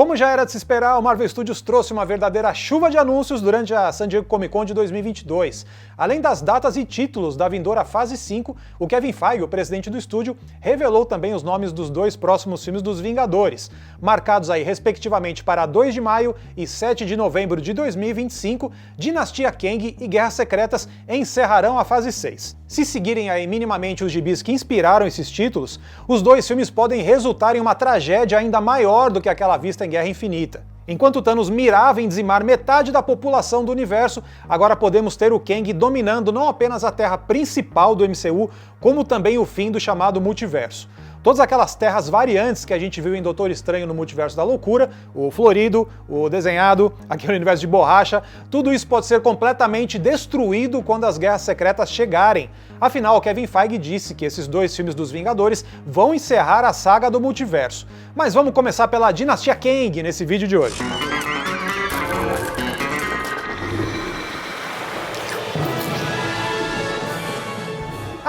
Como já era de se esperar, o Marvel Studios trouxe uma verdadeira chuva de anúncios durante a San Diego Comic Con de 2022. Além das datas e títulos da vindoura Fase 5, o Kevin Feige, o presidente do estúdio, revelou também os nomes dos dois próximos filmes dos Vingadores, marcados aí respectivamente para 2 de maio e 7 de novembro de 2025, Dinastia Kang e Guerras Secretas encerrarão a Fase 6. Se seguirem aí minimamente os gibis que inspiraram esses títulos, os dois filmes podem resultar em uma tragédia ainda maior do que aquela vista em Guerra Infinita. Enquanto Thanos mirava em dizimar metade da população do universo, agora podemos ter o Kang dominando não apenas a Terra principal do MCU, como também o fim do chamado multiverso. Todas aquelas terras variantes que a gente viu em Doutor Estranho no Multiverso da Loucura, o florido, o desenhado, aquele universo de borracha, tudo isso pode ser completamente destruído quando as Guerras Secretas chegarem. Afinal, Kevin Feige disse que esses dois filmes dos Vingadores vão encerrar a saga do multiverso. Mas vamos começar pela Dinastia Kang nesse vídeo de hoje.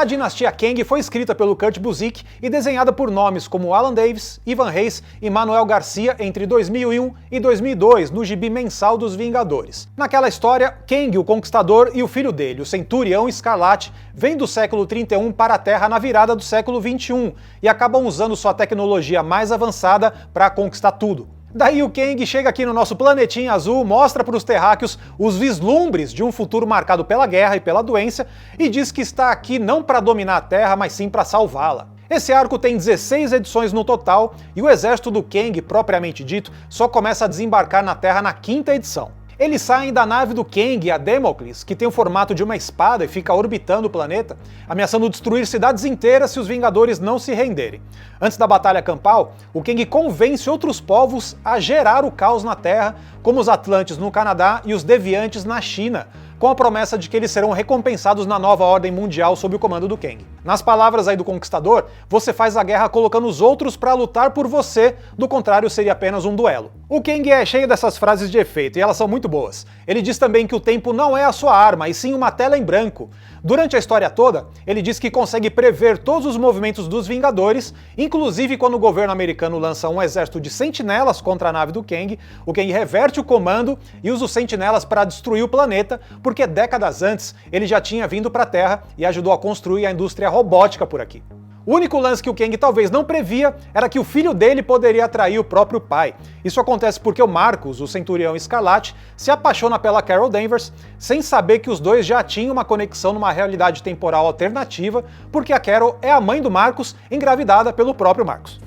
A Dinastia Kang foi escrita pelo Kurt Busiek e desenhada por nomes como Alan Davis, Ivan Reis e Manuel Garcia entre 2001 e 2002 no gibi mensal dos Vingadores. Naquela história, Kang, o Conquistador, e o filho dele, o Centurião Escarlate, vêm do século 31 para a Terra na virada do século 21 e acabam usando sua tecnologia mais avançada para conquistar tudo. Daí o Kang chega aqui no nosso planetinha azul, mostra para os terráqueos os vislumbres de um futuro marcado pela guerra e pela doença e diz que está aqui não para dominar a Terra, mas sim para salvá-la. Esse arco tem 16 edições no total e o exército do Kang, propriamente dito, só começa a desembarcar na Terra na 5ª edição. Eles saem da nave do Kang, a Damocles, que tem o formato de uma espada e fica orbitando o planeta, ameaçando destruir cidades inteiras se os Vingadores não se renderem. Antes da batalha campal, o Kang convence outros povos a gerar o caos na Terra, como os Atlantes no Canadá e os Deviantes na China, com a promessa de que eles serão recompensados na nova ordem mundial sob o comando do Kang. Nas palavras aí do Conquistador, você faz a guerra colocando os outros para lutar por você, do contrário seria apenas um duelo. O Kang é cheio dessas frases de efeito e elas são muito boas. Ele diz também que o tempo não é a sua arma, e sim uma tela em branco. Durante a história toda, ele diz que consegue prever todos os movimentos dos Vingadores, inclusive quando o governo americano lança um exército de sentinelas contra a nave do Kang, o Kang reverte o comando e usa os sentinelas para destruir o planeta, porque décadas antes ele já tinha vindo para a Terra e ajudou a construir a indústria robótica por aqui. O único lance que o Kang talvez não previa era que o filho dele poderia atrair o próprio pai. Isso acontece porque o Marcus, o Centurião Escarlate, se apaixona pela Carol Danvers, sem saber que os dois já tinham uma conexão numa realidade temporal alternativa, porque a Carol é a mãe do Marcus, engravidada pelo próprio Marcus.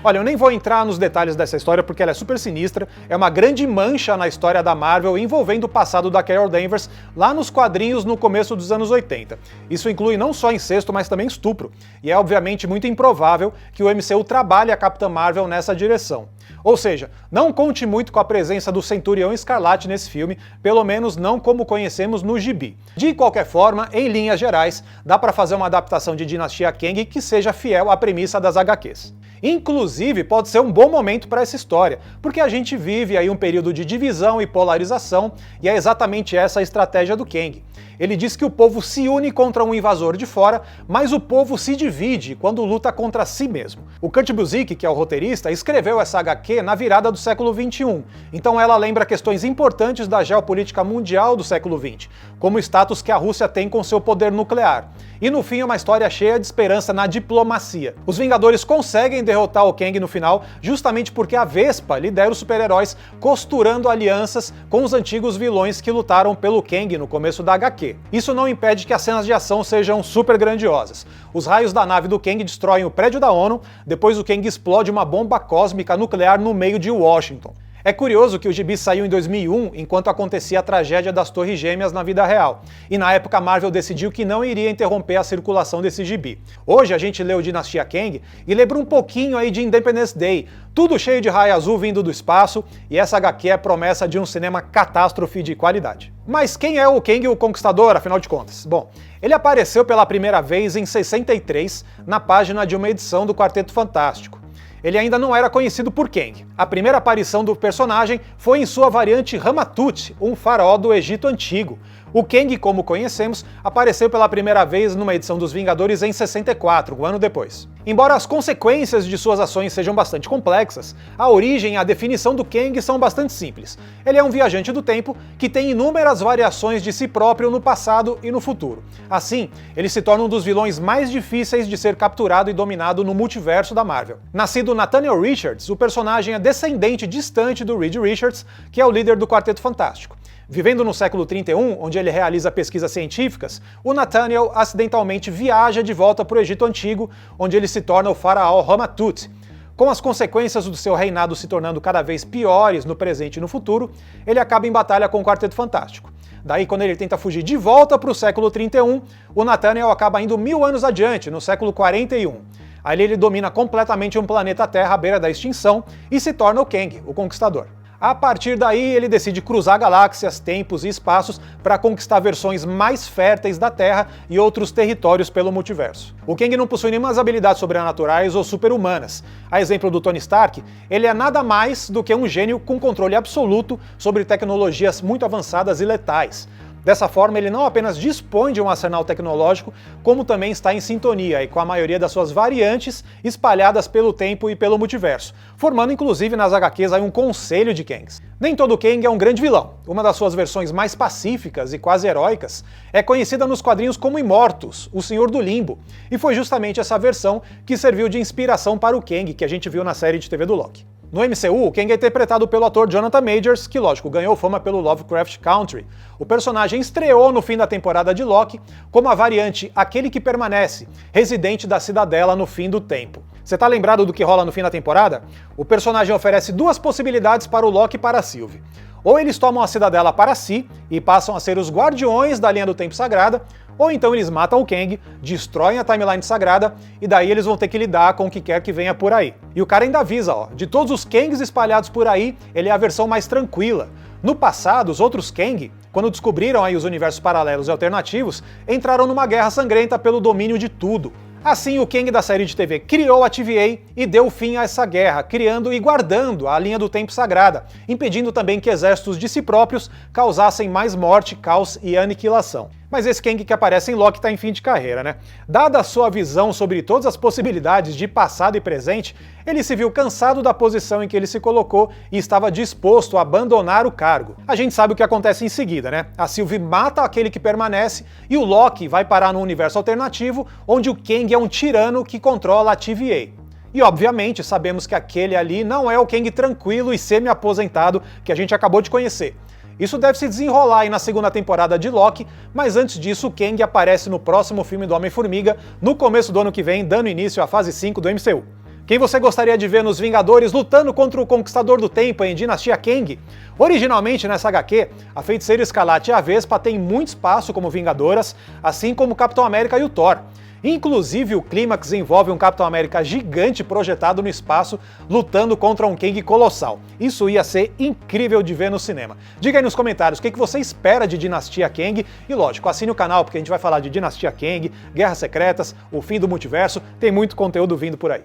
Olha, eu nem vou entrar nos detalhes dessa história porque ela é super sinistra, é uma grande mancha na história da Marvel envolvendo o passado da Carol Danvers lá nos quadrinhos no começo dos anos 80. Isso inclui não só incesto, mas também estupro, e é obviamente muito improvável que o MCU trabalhe a Capitã Marvel nessa direção. Ou seja, não conte muito com a presença do Centurião Escarlate nesse filme, pelo menos não como conhecemos no gibi. De qualquer forma, em linhas gerais, dá para fazer uma adaptação de Dinastia Kang que seja fiel à premissa das HQs. Inclusive, pode ser um bom momento para essa história, porque a gente vive aí um período de divisão e polarização, e é exatamente essa a estratégia do Kang. Ele diz que o povo se une contra um invasor de fora, mas o povo se divide quando luta contra si mesmo. O Kurt Busiek, que é o roteirista, escreveu essa HQ na virada do século XXI, então ela lembra questões importantes da geopolítica mundial do século XX, como o status que a Rússia tem com seu poder nuclear. E no fim é uma história cheia de esperança na diplomacia. Os Vingadores conseguem derrotar o Kang no final justamente porque a Vespa lidera os super-heróis costurando alianças com os antigos vilões que lutaram pelo Kang no começo da HQ. Isso não impede que as cenas de ação sejam super grandiosas. Os raios da nave do Kang destroem o prédio da ONU, depois o Kang explode uma bomba cósmica nuclear no meio de Washington. É curioso que o gibi saiu em 2001, enquanto acontecia a tragédia das Torres Gêmeas na vida real, e na época a Marvel decidiu que não iria interromper a circulação desse gibi. Hoje a gente lê o Dinastia Kang e lembra um pouquinho aí de Independence Day, tudo cheio de raio azul vindo do espaço, e essa HQ é promessa de um cinema catástrofe de qualidade. Mas quem é o Kang o Conquistador, afinal de contas? Bom, ele apareceu pela primeira vez em 63, na página de uma edição do Quarteto Fantástico. Ele ainda não era conhecido por Kang. A primeira aparição do personagem foi em sua variante Ramatut, um faraó do Egito Antigo. O Kang, como conhecemos, apareceu pela primeira vez numa edição dos Vingadores em 64, um ano depois. Embora as consequências de suas ações sejam bastante complexas, a origem e a definição do Kang são bastante simples. Ele é um viajante do tempo que tem inúmeras variações de si próprio no passado e no futuro. Assim, ele se torna um dos vilões mais difíceis de ser capturado e dominado no multiverso da Marvel. Nascido Nathaniel Richards, o personagem é descendente distante do Reed Richards, que é o líder do Quarteto Fantástico. Vivendo no século 31, onde ele realiza pesquisas científicas, o Nathaniel acidentalmente viaja de volta para o Egito Antigo, onde ele se torna o faraó Ramatut. Com as consequências do seu reinado se tornando cada vez piores no presente e no futuro, ele acaba em batalha com o Quarteto Fantástico. Daí, quando ele tenta fugir de volta para o século 31, o Nathaniel acaba indo 1000 anos adiante, no século 41. Ali ele domina completamente um planeta Terra à beira da extinção e se torna o Kang, o Conquistador. A partir daí, ele decide cruzar galáxias, tempos e espaços para conquistar versões mais férteis da Terra e outros territórios pelo multiverso. O Kang não possui nenhuma habilidades sobrenaturais ou super-humanas. A exemplo do Tony Stark, ele é nada mais do que um gênio com controle absoluto sobre tecnologias muito avançadas e letais. Dessa forma, ele não apenas dispõe de um arsenal tecnológico, como também está em sintonia e com a maioria das suas variantes espalhadas pelo tempo e pelo multiverso, formando inclusive nas HQs aí um conselho de Kangs. Nem todo Kang é um grande vilão. Uma das suas versões mais pacíficas e quase heróicas é conhecida nos quadrinhos como Immortus, o Senhor do Limbo, e foi justamente essa versão que serviu de inspiração para o Kang que a gente viu na série de TV do Loki. No MCU, o Kang é interpretado pelo ator Jonathan Majors, que, lógico, ganhou fama pelo Lovecraft Country. O personagem estreou no fim da temporada de Loki como a variante Aquele que Permanece, residente da Cidadela no fim do tempo. Você tá lembrado do que rola no fim da temporada? O personagem oferece duas possibilidades para o Loki e para a Sylvie. Ou eles tomam a Cidadela para si e passam a ser os guardiões da linha do tempo sagrada, ou então eles matam o Kang, destroem a timeline sagrada e daí eles vão ter que lidar com o que quer que venha por aí. E o cara ainda avisa, ó, de todos os Kangs espalhados por aí, ele é a versão mais tranquila. No passado, os outros Kang, quando descobriram aí os universos paralelos e alternativos, entraram numa guerra sangrenta pelo domínio de tudo. Assim, o Kang da série de TV criou a TVA e deu fim a essa guerra, criando e guardando a linha do tempo sagrada, impedindo também que exércitos de si próprios causassem mais morte, caos e aniquilação. Mas esse Kang que aparece em Loki está em fim de carreira, né? Dada a sua visão sobre todas as possibilidades de passado e presente, ele se viu cansado da posição em que ele se colocou e estava disposto a abandonar o cargo. A gente sabe o que acontece em seguida, né? A Sylvie mata aquele que permanece e o Loki vai parar no universo alternativo, onde o Kang é um tirano que controla a TVA. E obviamente sabemos que aquele ali não é o Kang tranquilo e semi-aposentado que a gente acabou de conhecer. Isso deve se desenrolar aí na segunda temporada de Loki, mas antes disso o Kang aparece no próximo filme do Homem-Formiga, no começo do ano que vem, dando início à fase 5 do MCU. Quem você gostaria de ver nos Vingadores lutando contra o Conquistador do Tempo em Dinastia Kang? Originalmente nessa HQ, a Feiticeira Escarlate e a Vespa têm muito espaço como Vingadoras, assim como o Capitão América e o Thor. Inclusive, o clímax envolve um Capitão América gigante projetado no espaço, lutando contra um Kang colossal. Isso ia ser incrível de ver no cinema. Diga aí nos comentários o que você espera de Dinastia Kang, e lógico, assine o canal porque a gente vai falar de Dinastia Kang, Guerras Secretas, o fim do multiverso, tem muito conteúdo vindo por aí.